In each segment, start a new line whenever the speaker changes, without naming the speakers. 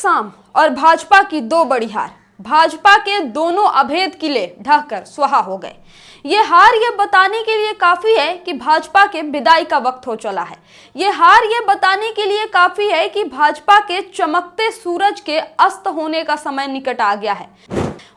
शाम और भाजपा की दो बड़ी हार। भाजपा के दोनों अभेद किले ढहकर स्वाहा हो गए। ये हार ये बताने के लिए काफी है कि भाजपा के विदाई का वक्त हो चला है। ये हार ये बताने के लिए काफी है कि भाजपा के चमकते सूरज के अस्त होने का समय निकट आ गया है।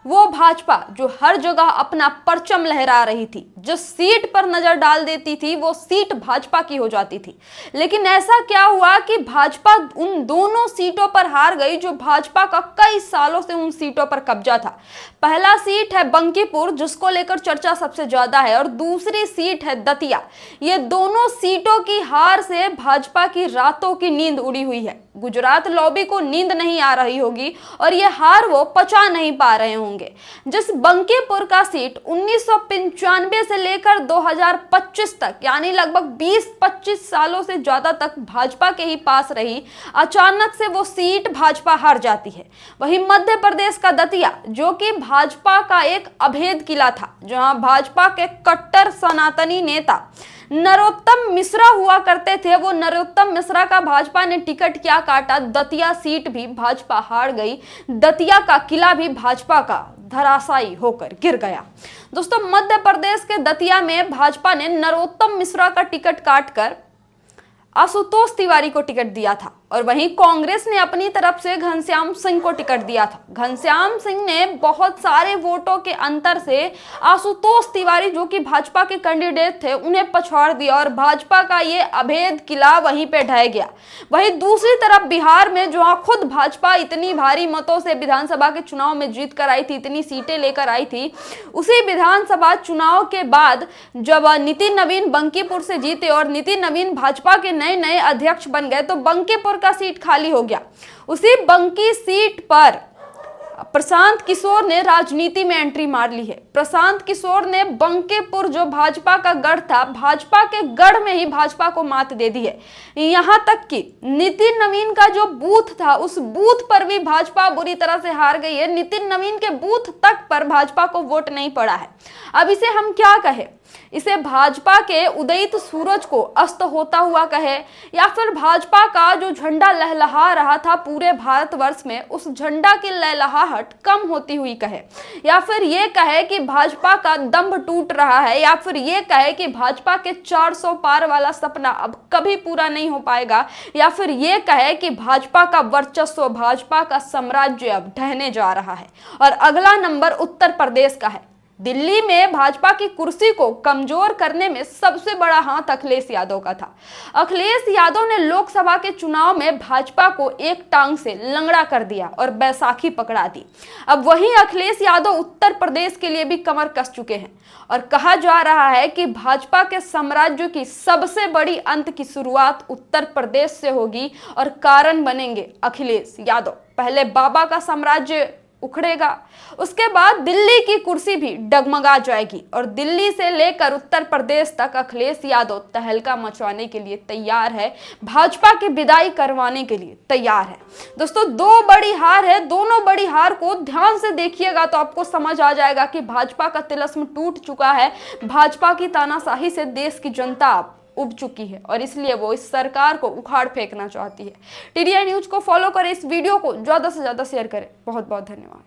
वो भाजपा जो हर जगह अपना परचम लहरा रही थी, जिस सीट पर नजर डाल देती थी वो सीट भाजपा की हो जाती थी। लेकिन ऐसा क्या हुआ कि भाजपा उन दोनों सीटों पर हार गई जो भाजपा का कई सालों से उन सीटों पर कब्जा था। पहला सीट है बंकीपुर, जिसको लेकर चर्चा सबसे ज्यादा है, और दूसरी सीट है दतिया। ये दोनों सीटों की हार से भाजपा की रातों की नींद उड़ी हुई है। गुजरात लॉबी को नींद नहीं आ रही होगी और ये हार वो पचा नहीं पा रहे होंगे। जिस बंकीपुर का सीट 1995 से लेकर 2025 तक, यानी लगभग 20-25 सालों से ज्यादा तक भाजपा के ही पास रही, अचानक से वो सीट भाजपा हार जाती है। वहीं मध्य प्रदेश का दतिया, जो कि भाजपा का एक अभेद किला था, जहां भाजपा के कट्टर सनातनी नेता नरोत्तम मिश्रा हुआ करते थे, वो नरोत्तम मिश्रा का भाजपा ने टिकट क्या काटा, दतिया सीट भी भाजपा हार गई। दतिया का किला भी भाजपा का धराशायी होकर गिर गया। दोस्तों, मध्य प्रदेश के दतिया में भाजपा ने नरोत्तम मिश्रा का टिकट काटकर आशुतोष तिवारी को टिकट दिया था, और वहीं कांग्रेस ने अपनी तरफ से घनश्याम सिंह को टिकट दिया था। घनश्याम सिंह ने बहुत सारे वोटों के अंतर से आशुतोष तिवारी, जो कि भाजपा के कैंडिडेट थे, उन्हें पछाड़ दिया और भाजपा का ये अभेद किला वहीं पे ढह गया। वहीं दूसरी तरफ बिहार में, जहां खुद भाजपा इतनी भारी मतों से विधानसभा के चुनाव में जीत कर आई थी, इतनी सीटें लेकर आई थी, उसी विधानसभा चुनाव के बाद जब नितिन नवीन बंकीपुर से जीते और नितिन नवीन भाजपा के नए अध्यक्ष बन गए, तो बंकीपुर का सीट खाली हो गया। उसी बंकी सीट पर प्रशांत किशोर ने राजनीति में एंट्री मार ली है। प्रशांत किशोर ने बंकीपुर, जो भाजपा का गढ़ था, भाजपा के गढ़ में ही भाजपा को मात दे दी है। यहां तक कि नितिन नवीन का जो बूथ था, उस बूथ पर भी भाजपा बुरी तरह से हार गई है। नितिन नवीन के बूथ तक पर भाजपा को वोट नहीं पड़ा है। अब इसे हम क्या कहें? इसे भाजपा के उदयित सूरज को अस्त होता हुआ कहे, या फिर भाजपा का जो झंडा लहलहा रहा था पूरे भारतवर्ष में, उस झंडा की लहलहाहट कम होती हुई कहे, या फिर ये कहे कि भाजपा का दम्भ टूट रहा है, या फिर ये कहे कि भाजपा के 400 पार वाला सपना अब कभी पूरा नहीं हो पाएगा, या फिर ये कहे कि भाजपा का वर्चस्व, भाजपा का साम्राज्य अब ढहने जा रहा है। और अगला नंबर उत्तर प्रदेश का है। दिल्ली में भाजपा की कुर्सी को कमजोर करने में सबसे बड़ा हाथ अखिलेश यादव का था। अखिलेश यादव ने लोकसभा के चुनाव में भाजपा को एक टांग से लंगड़ा कर दिया और बैसाखी पकड़ा दी। अब वहीं अखिलेश यादव उत्तर प्रदेश के लिए भी कमर कस चुके हैं, और कहा जा रहा है कि भाजपा के साम्राज्य की सबसे बड़ी अंत की शुरुआत उत्तर प्रदेश से होगी, और कारण बनेंगे अखिलेश यादव। पहले बाबा का साम्राज्य उखड़ेगा, उसके बाद दिल्ली की कुर्सी भी डगमगा जाएगी, और दिल्ली से लेकर उत्तर प्रदेश तक अखिलेश यादव तहलका मचवाने के लिए तैयार है, भाजपा की विदाई करवाने के लिए तैयार है। दोस्तों, दो बड़ी हार है। दोनों बड़ी हार को ध्यान से देखिएगा तो आपको समझ आ जाएगा कि भाजपा का तिलिस्म टूट चुका है। भाजपा की तानाशाही से देश की जनता उब चुकी है, और इसलिए वो इस सरकार को उखाड़ फेंकना चाहती है। TDI न्यूज को फॉलो करें, इस वीडियो को ज्यादा से ज्यादा शेयर करें। बहुत बहुत धन्यवाद।